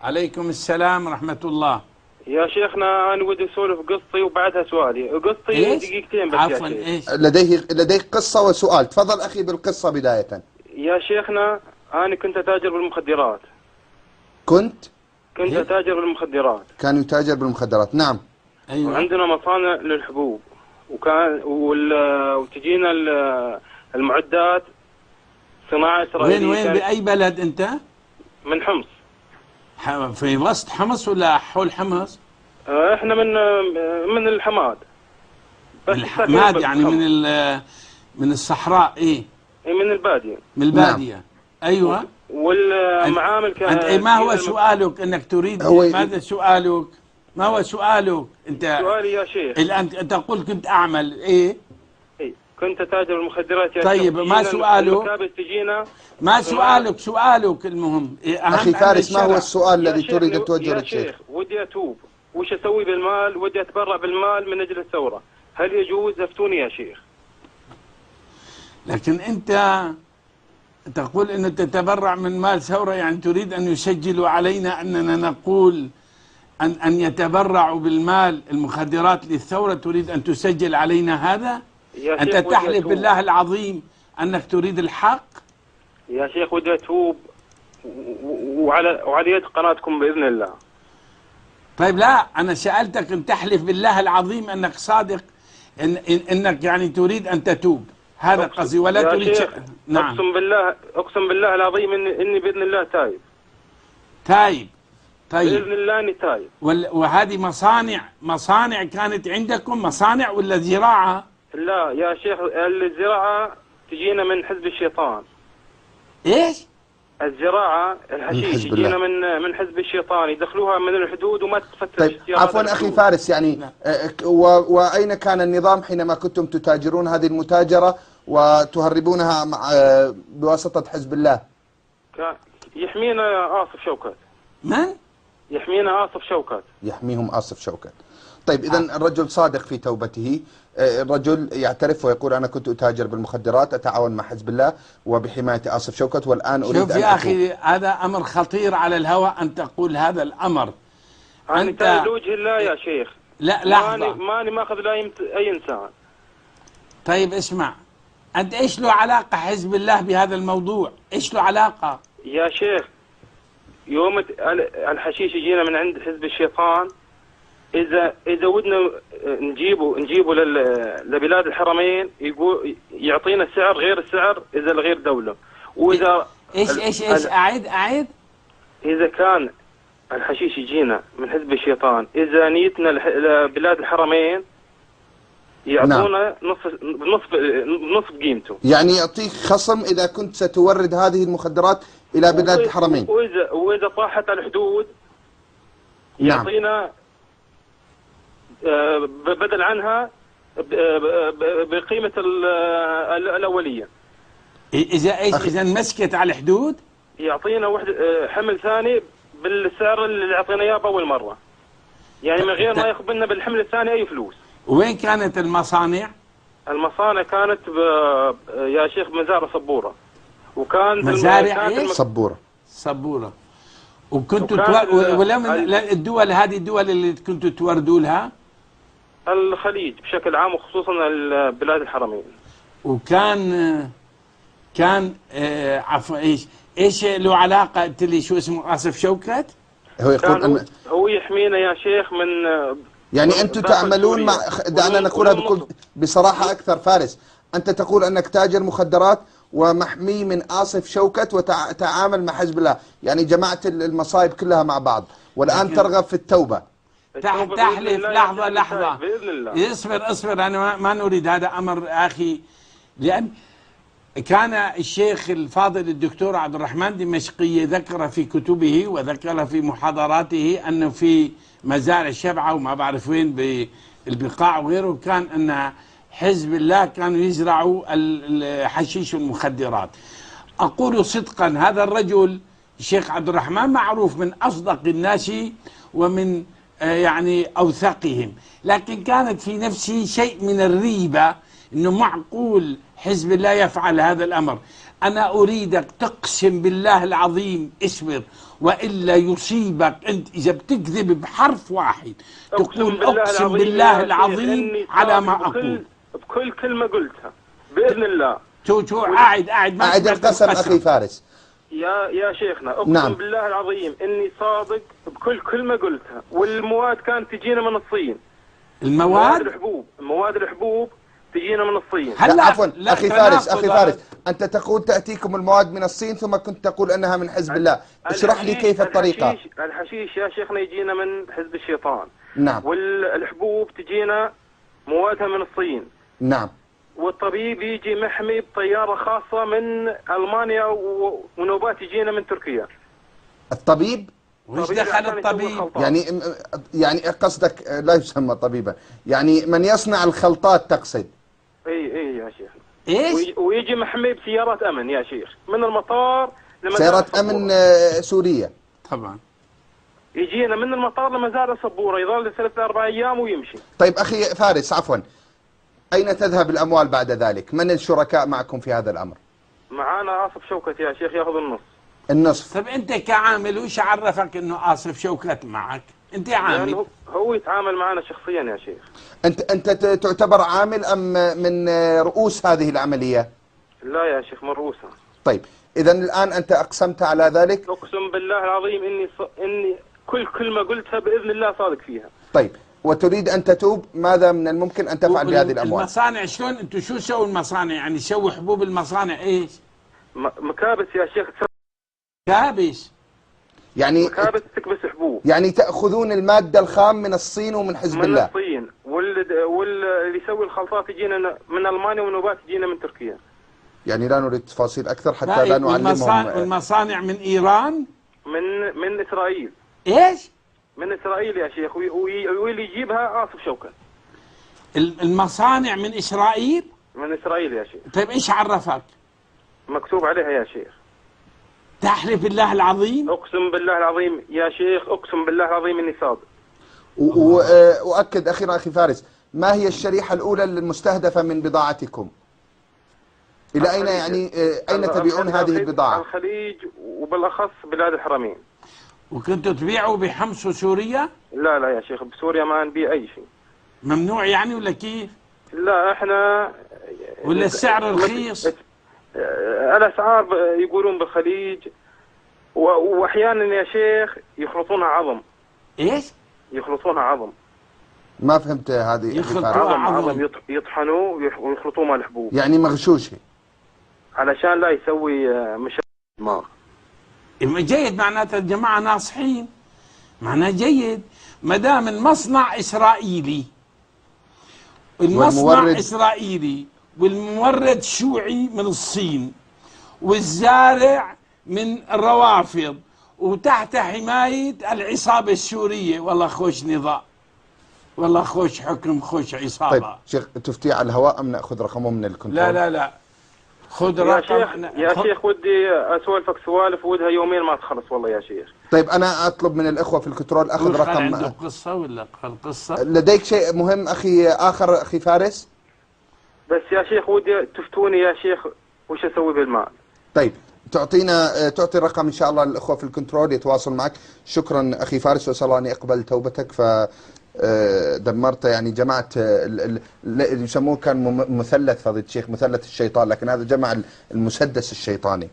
عليكم السلام ورحمة الله. يا شيخنا أنا ودي أسولف قصتي وبعدها سؤالي. قصتي إيش؟ دقيقتين بس عفوا يا شيخ. إيش؟ لديك قصة وسؤال. تفضل أخي بالقصة بداية. يا شيخنا أنا كنت أتاجر بالمخدرات. كنت أتاجر بالمخدرات. كان يتاجر بالمخدرات، نعم. أيوة. وعندنا مصانع للحبوب، وتجينا المعدات صناعة إسرائيلية. وين بأي بلد أنت؟ من حمص. في وسط حمص ولا حول حمص؟ احنا من الحماد. بس الحماد يعني من الصحراء. إيه؟ من البادية. من البادية. نعم. أيوة. والمعامل كانت. أنت ما هو سؤالك أنك تريد؟ ماذا سؤالك؟ ما هو سؤالك أنت؟ سؤالي يا شيخ الآن أنت قلت كنت أعمل إيه؟ كنت أتاجر بالمخدرات يا طيب شيخ. ما سؤالك؟ ما سؤالك المهم أخي فارس، ما هو السؤال الذي تريد أن توجهه للشيخ؟ يا شيخ ودي أتوب، وش أسوي بالمال؟ ودي أتبرع بالمال من أجل الثورة، هل يجوز؟ أفتوني يا شيخ. لكن أنت تقول أن تتبرع من مال ثورة، يعني تريد أن يسجلوا علينا أننا نقول أن يتبرعوا بالمال المخدرات للثورة؟ تريد أن تسجل علينا هذا؟ أنت تحلف بالله العظيم أنك تريد الحق؟ يا شيخ ودي أتوب وعلى يد قناتكم بإذن الله. طيب لا، أنا سألتك أن تحلف بالله العظيم أنك صادق، إنك يعني تريد أن تتوب، هذا قصدي، ولا تريد نعم. أقسم بالله العظيم إني بإذن الله تايب. طيب بإذن الله إني تايب. وهذه مصانع كانت عندكم، مصانع ولا زراعة؟ لا يا شيخ، الزراعة تجينا من حزب الشيطان. إيش؟ الزراعة الحشيش يجينا من حزب الشيطان، يدخلوها من الحدود وما تفتش. طيب عفوا أخي فارس، يعني وأين كان النظام حينما كنتم تتاجرون هذه المتاجرة وتهربونها بواسطة حزب الله؟ يحمينا آصف شوكت. من؟ يحمينا آصف شوكت. يحميهم آصف شوكت. طيب إذا الرجل صادق في توبته، الرجل يعترف ويقول أنا كنت أتاجر بالمخدرات، أتعاون مع حزب الله وبحماية آصف شوكت، والآن أريد أن شوف يا أخي، هذا أمر خطير على الهواء أن تقول هذا الأمر. أنت لوجه الله يا شيخ. لا لحظة، ماني ماخذ لا أي إنسان. طيب اسمع، أنت إيش له علاقة حزب الله بهذا الموضوع؟ إيش له علاقة؟ يا شيخ يوم الحشيش يجينا من عند حزب الشيطان، إذا ودنا نجيبه لبلاد الحرمين، يقول يعطينا سعر غير السعر إذا لغير دولة. وإذا إيش أعيد؟ إذا كان الحشيش يجينا من حزب الشيطان، إذا نيتنا لبلاد الحرمين يعطونا نصف قيمته. يعني يعطيك خصم إذا كنت ستورد هذه المخدرات إلى بلاد الحرمين. وإذا طاحت الحدود يعطينا بدل عنها بقيمة الأولية. إذا مسكت على الحدود يعطينا حمل ثاني بالسعر اللي أعطينا إياه بأول مرة، يعني من غير ما ياخذ لنا بالحمل الثاني أي فلوس. وين كانت المصانع؟ المصانع كانت يا شيخ مزارع صبورة، وكان مزارع إيش؟ صبورة. وكنتوا ولا من الدول هذه الدول اللي كنتوا توردوا لها؟ الخليج بشكل عام، وخصوصا بلاد الحرمين. وكان عفوا ايش له علاقه؟ قلت لي شو اسمه آصف شوكت؟ هو يقول هو يحمينا يا شيخ من، يعني أنتم تعملون مع، دعنا نقولها بصراحة أكثر فارس، أنت تقول أنك تاجر مخدرات ومحمي من آصف شوكت وتعامل مع حزب الله، يعني جمعت المصايب كلها مع بعض، والآن ترغب في التوبة. تحلف. لحظة بإذن الله. اصبر أنا ما نريد هذا أمر أخي، لأن كان الشيخ الفاضل الدكتور عبد الرحمن دمشقي ذكر في كتبه وذكر في محاضراته أنه في مزارع شبعة وما بعرف وين بالبقاع وغيره، كان أن حزب الله كانوا يزرعوا الحشيش والمخدرات. أقول صدقا، هذا الرجل الشيخ عبد الرحمن معروف من أصدق الناس ومن يعني أوثقهم، لكن كانت في نفسي شيء من الريبة إنه معقول حزب الله يفعل هذا الأمر. أنا أريدك تقسم بالله العظيم، اصبر وإلا يصيبك أنت إذا بتكذب بحرف واحد تقول أقسم بالله العظيم على ما أقول بكل كلمة قلتها بإذن الله. شو قاعد ما أعد القسم أخي فارس. يا شيخنا أقسم نعم. بالله العظيم إني صادق بكل كلمة قلتها. والمواد كانت تجينا من الصين. مواد الحبوب تجينا من الصين. لا عفوا أخي فارس أنت تقول تأتيكم المواد من الصين ثم كنت تقول أنها من حزب الله. اشرح لي كيف الطريقة. الحشيش يا شيخنا يجينا من حزب الشيطان. نعم. والحبوب تجينا موادها من الصين. نعم. والطبيب يجي محمي بطيارة خاصة من ألمانيا ونوبات يجينا من تركيا. الطبيب؟ وش دخل الطبيب؟ يعني قصدك لا يسمى طبيبا، يعني من يصنع الخلطات تقصد؟ اي يا شيخ. ايش؟ ويجي محمي بسيارات امن يا شيخ من المطار سيارات امن سورية طبعا. يجينا من المطار لمزار الصبورة، يظل 3-4 ايام ويمشي. طيب اخي فارس عفوا، اين تذهب الاموال بعد ذلك؟ من الشركاء معكم في هذا الامر؟ معانا آصف شوكت يا شيخ ياخذ النصف. طيب انت كعامل وش عرفك انه آصف شوكت معك؟ انت عامل. هو يتعامل معنا شخصيا يا شيخ. انت تعتبر عامل ام من رؤوس هذه العملية؟ لا يا شيخ من رؤوسها. طيب اذا الان انت اقسمت على ذلك؟ اقسم بالله العظيم اني كل كلمة قلتها باذن الله صادق فيها. طيب وتريد ان تتوب، ماذا من الممكن ان تفعل بهذه الاموال؟ المصانع شلون انتم شو سووا المصانع؟ يعني سووا حبوب المصانع ايش؟ مكابس يا شيخ. مكابس يعني مكابس تكبس حبوب. يعني تأخذون المادة الخام من الصين ومن حزب الله؟ من الصين، واللي يسوي الخلطات يجينا من ألمانيا ونوبات يجينا من تركيا. يعني لا نريد تفاصيل أكثر حتى لا نعلمهم. والمصانع من إيران؟ من إسرائيل. إيش؟ من إسرائيل يا شيخ، واللي يجيبها آصف شوكت. المصانع من إسرائيل؟ من إسرائيل يا شيخ. طيب إيش عرفك؟ مكتوب عليها يا شيخ. تحلف بالله العظيم؟ اقسم بالله العظيم يا شيخ، اقسم بالله العظيم اني صادق. واؤكد اخيرا اخي فارس، ما هي الشريحة الاولى المستهدفة من بضاعتكم؟ الى اين يعني اين تبيعون هذه البضاعة؟ الخليج وبالاخص بلاد الحرمين. وكنتوا تبيعوا بحمص وسوريا؟ لا يا شيخ بسوريا ما نبيع اي شيء. ممنوع يعني ولا كيف؟ لا احنا ولا السعر رخيص؟ الاسعار يقولون بالخليج واحيانا يا شيخ يخلطونها عظم. ايش؟ يخلطونها عظم. ما فهمت هذه. عظم يطحنوه ويخلطوه مع الحبوب. يعني مغشوشه علشان لا يسوي مشاكل دماغ. جيد، معناته الجماعه ناصحين، معناه جيد. ما دام المصنع اسرائيلي، اسرائيلي والمورد شيوعي من الصين والزارع من الروافض وتحت حماية العصابة السورية، والله خوش نظام، والله خوش حكم، خوش عصابة. طيب شيخ تفتي على الهواء أم نأخذ رقمه من الكنترول؟ لا خذ رقم. يا شيخ ودي أسولفك سوالف ودها يومين ما تخلص والله يا شيخ. طيب أنا أطلب من الإخوة في الكنترول أخذ رقم. عنده قصة ولا قصة؟ لديك شيء مهم أخي آخر أخي فارس؟ بس يا شيخ ودي تفتوني يا شيخ وش أسوي بالمال. طيب تعطي الرقم إن شاء الله للإخوة في الكنترول يتواصل معك. شكرا أخي فارس، وأسأل الله أن يقبل توبتك. دمرت يعني جمعت يسموه كان مثلث فضيلة الشيخ، مثلث الشيطان، لكن هذا جمع المسدس الشيطاني.